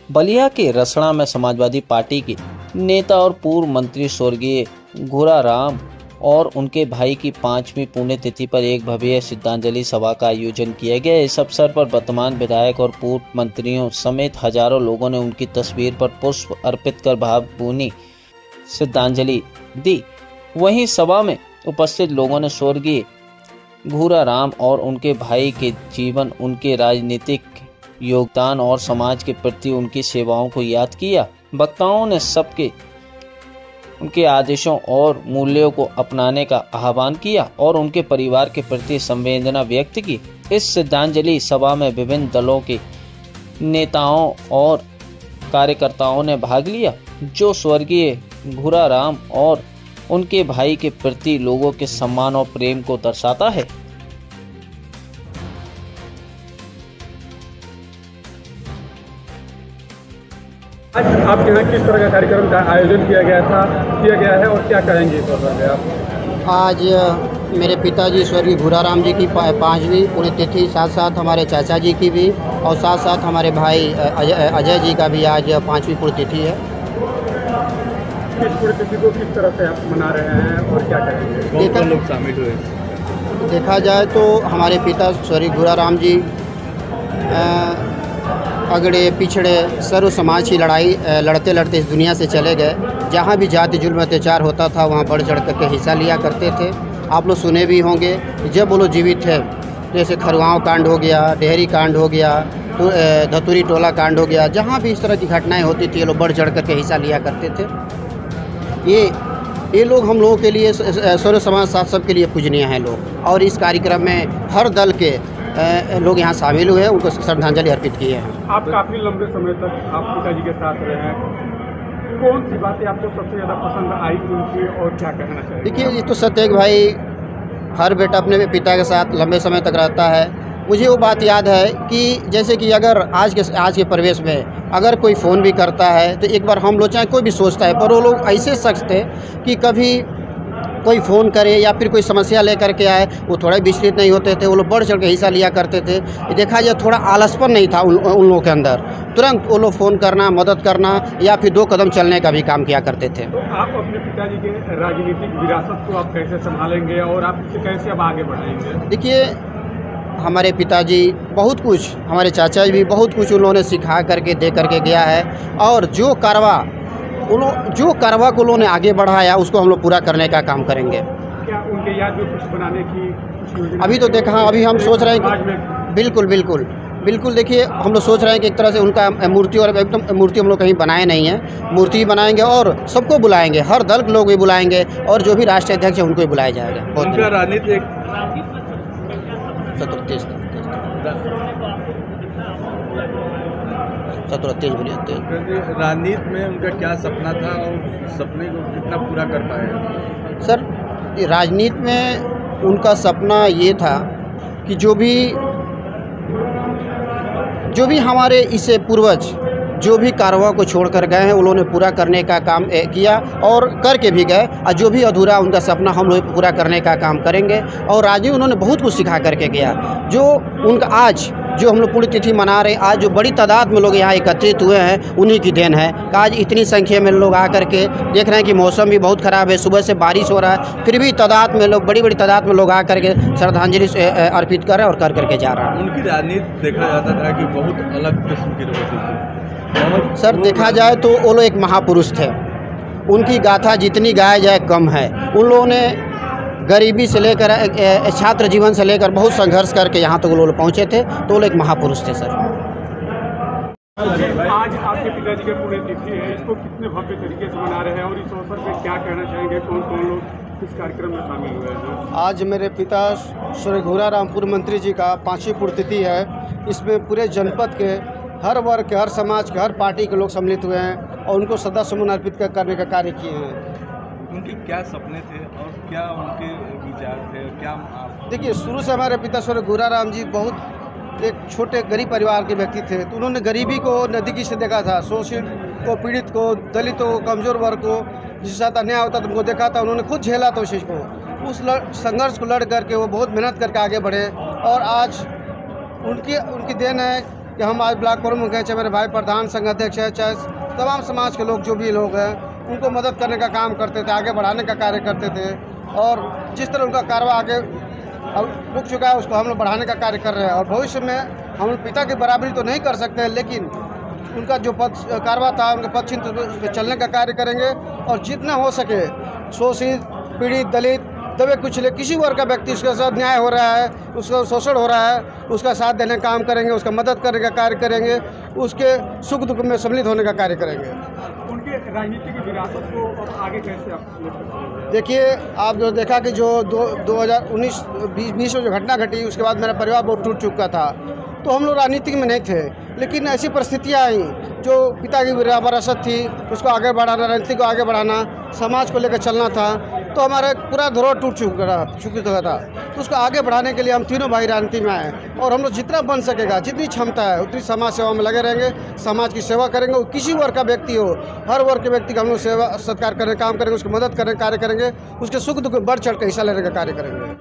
बलिया के रसड़ा में समाजवादी पार्टी के नेता और पूर्व मंत्री स्वर्गीय घूराराम और उनके भाई की 5वीं पुण्यतिथि पर एक भव्य श्रद्धांजलि सभा का आयोजन किया गया। इस अवसर पर वर्तमान विधायक और पूर्व मंत्रियों समेत हजारों लोगों ने उनकी तस्वीर पर पुष्प अर्पित कर भावभीनी श्रद्धांजलि दी। वहीं सभा में उपस्थित लोगों ने स्वर्गीय घूराराम और उनके भाई के जीवन, उनके राजनीतिक योगदान और समाज के प्रति उनकी सेवाओं को याद किया। वक्ताओं ने सबके उनके आदेशों और मूल्यों को अपनाने का आह्वान किया और उनके परिवार के प्रति संवेदना व्यक्त की। इस श्रद्धांजलि सभा में विभिन्न दलों के नेताओं और कार्यकर्ताओं ने भाग लिया, जो स्वर्गीय घूराराम और उनके भाई के प्रति लोगों के सम्मान और प्रेम को दर्शाता है। आज आपके यहाँ किस तरह का कार्यक्रम का आयोजन किया गया है और क्या कहेंगे इस बारे में आप? आज मेरे पिताजी स्वर्गीय घूराराम जी की 5वीं पुण्यतिथि, साथ साथ हमारे चाचा जी की भी और साथ साथ हमारे भाई अजय जी का भी आज 5वीं पुण्यतिथि है। इस पुण्यतिथि को किस तरह से आप मना रहे हैं और क्या कहेंगे? कौन लोग शामिल हुए? देखा जाए तो हमारे पिता स्वर्गीय घूराराम जी अगड़े पिछड़े सर्व समाज की लड़ाई लड़ते लड़ते इस दुनिया से चले गए। जहाँ भी जाति जुल्म अत्याचार होता था वहाँ बढ़ चढ़ करके हिस्सा लिया करते थे। आप लोग सुने भी होंगे, जब वो लोग जीवित थे, जैसे खरगांव कांड हो गया, डेहरी कांड हो गया, धतूरी टोला कांड हो गया, जहाँ भी इस तरह की घटनाएं होती थी ये लोग बढ़ चढ़ करके हिस्सा लिया करते थे। ये लोग हम लोगों के लिए, सर्व समाज साथ सबके लिए पूजनीय हैं लोग। और इस कार्यक्रम में हर दल के लोग यहाँ शामिल हुए, उनको श्रद्धांजलि अर्पित किए हैं। आप काफ़ी लंबे समय तक आप पिताजी के साथ रहे हैं, कौन सी बातें आपको सबसे ज़्यादा पसंद आई उनकी और क्या कहना चाहिए? देखिए, ये तो सत्य है भाई, हर बेटा अपने पिता के साथ लंबे समय तक रहता है। मुझे वो बात याद है कि जैसे कि अगर आज के परिवेश में अगर कोई फ़ोन भी करता है तो एक बार हम लोग, चाहे कोई भी सोचता है, पर वो लोग ऐसे शख्स थे कि कभी कोई फ़ोन करे या फिर कोई समस्या लेकर के आए, वो थोड़ा विचलित नहीं होते थे। वो लोग बढ़ चढ़ के हिस्सा लिया करते थे। देखा जाए थोड़ा आलसपन नहीं था उन लोगों के अंदर। तुरंत वो लोग फ़ोन करना, मदद करना या फिर 2 कदम चलने का भी काम किया करते थे। तो आप अपने पिताजी के राजनीतिक विरासत को आप कैसे संभालेंगे और आप इसे कैसे अब आगे बढ़ाएंगे? देखिए, हमारे पिताजी बहुत कुछ, हमारे चाचा जी भी बहुत कुछ उन्होंने सिखा करके दे करके गया है। और जो कारवा को उन्होंने आगे बढ़ाया उसको हम लोग पूरा करने का काम करेंगे। क्या उनके याद में कुछ बनाने की अभी तो देखा, अभी हम सोच रहे हैं कि बिल्कुल देखिए, हम लोग सोच रहे हैं कि एक तरह से उनका मूर्ति, और एकदम मूर्ति हम लोग कहीं बनाए नहीं है, मूर्ति बनाएंगे और सबको बुलाएंगे, हर दल के लोग भी बुलाएंगे और जो भी राष्ट्रीय अध्यक्ष है उनको भी बुलाया जाएगा। बहुत राजनीतिक राजनीति में उनका क्या सपना था और सपने को कितना पूरा कर पाए? सर, राजनीति में उनका सपना ये था कि जो भी हमारे इससे पूर्वज जो भी कारवा को छोड़कर गए हैं उन्होंने पूरा करने का काम किया और करके भी गए। और जो भी अधूरा उनका सपना हम लोग पूरा करने का काम करेंगे। और राजनीति उन्होंने बहुत कुछ सिखा करके गया। जो उनका आज जो हम लोग पुण्यतिथि मना रहे हैं, आज जो बड़ी तादाद में लोग यहाँ एकत्रित हुए हैं, उन्हीं की देन है। आज इतनी संख्या में लोग आकर के देख रहे हैं कि मौसम भी बहुत ख़राब है, सुबह से बारिश हो रहा है, फिर भी तादाद में लोग, बड़ी तादाद में लोग आकर के श्रद्धांजलि अर्पित कर रहे हैं और कर करके जा रहे हैं। उनकी राजनीति देखा जाता था कि बहुत अलग किस्म की होती थी। सर, देखा जाए तो वो लोग एक महापुरुष थे। उनकी गाथा जितनी गाया जाए कम है। उन लोगों ने गरीबी से लेकर छात्र जीवन से लेकर बहुत संघर्ष करके यहाँ तक वो लोग पहुँचे थे, तो वो लोग एक महापुरुष थे। सर, आज आपके पिताजी की पुण्यतिथि है, इसको कितने भव्य तरीके से मना रहे हैं और इस अवसर पर क्या कहना चाहेंगे? कौन कौन लोग इस कार्यक्रम में शामिल हुए हैं? आज मेरे पिता श्री घूराराम पूर्व मंत्री जी का 5वीं पुण्यतिथि है। इसमें पूरे जनपद के हर वर्ग के, हर समाज के, हर पार्टी के लोग सम्मिलित हुए हैं और उनको श्रद्धा सुमन अर्पित करने का कार्य किए हैं। उनके क्या सपने थे और क्या उनके विचार थे? क्या देखिए, शुरू से हमारे पिता स्वर्गीय घूराराम जी बहुत एक छोटे गरीब परिवार के व्यक्ति थे। तो उन्होंने गरीबी को नज़दीकी से देखा था, शोषित को, पीड़ित को, दलितों को, कमज़ोर वर्ग को, जिसके साथ अन्याय होता था उनको देखा था। उन्होंने खुद झेला था उस चीज़ को। उस संघर्ष को लड़ करके वो बहुत मेहनत करके आगे बढ़े और आज उनकी देन है कि हम आज ब्लॉक प्रमुख हैं, चाहे मेरे भाई प्रधान संघ अध्यक्ष है, चाहे तमाम समाज के लोग जो भी लोग हैं उनको मदद करने का काम करते थे, आगे बढ़ाने का कार्य करते थे। और जिस तरह उनका कारवा आगे अब रुक चुका है उसको हम लोग बढ़ाने का कार्य कर रहे हैं। और भविष्य में हम लोग पिता की बराबरी तो नहीं कर सकते हैं, लेकिन उनका जो कारवा था उनके पद चिन्ह उस पर चलने का कार्य करेंगे। और जितना हो सके शोषित, पीड़ित, दलित, दबे कुचले किसी वर्ग का व्यक्ति उसके साथ न्याय हो रहा है, उसका शोषण हो रहा है, उसका साथ देने का काम करेंगे, उसका मदद करने का कार्य करेंगे, उसके सुख दुख में सम्मिलित होने का कार्य करेंगे। उनके राजनीतिक विरासत को अब आगे कैसे आप देखिए, आप जो देखा कि जो 2019-20 में जो घटना घटी उसके बाद मेरा परिवार बहुत टूट चुका था, तो हम लोग राजनीति में नहीं थे, लेकिन ऐसी परिस्थितियाँ आई जो पिता की विरासत थी उसको आगे बढ़ाना, राजनीति को आगे बढ़ाना, समाज को लेकर चलना था, तो हमारा पूरा धरोहर टूट चुका था। तो उसको आगे बढ़ाने के लिए हम तीनों भाई राजनीति में आए और हम लोग जितना बन सकेगा, जितनी क्षमता है उतनी समाज सेवा में लगे रहेंगे, समाज की सेवा करेंगे। वो किसी वर्ग का व्यक्ति हो, हर वर्ग के व्यक्ति का हम लोग सेवा सत्कार करें, काम करेंगे, उसकी मदद करें, कार्य करेंगे, उसके सुख दुख में बढ़ चढ़ कर हिस्सा लेने का कार्य करेंगे।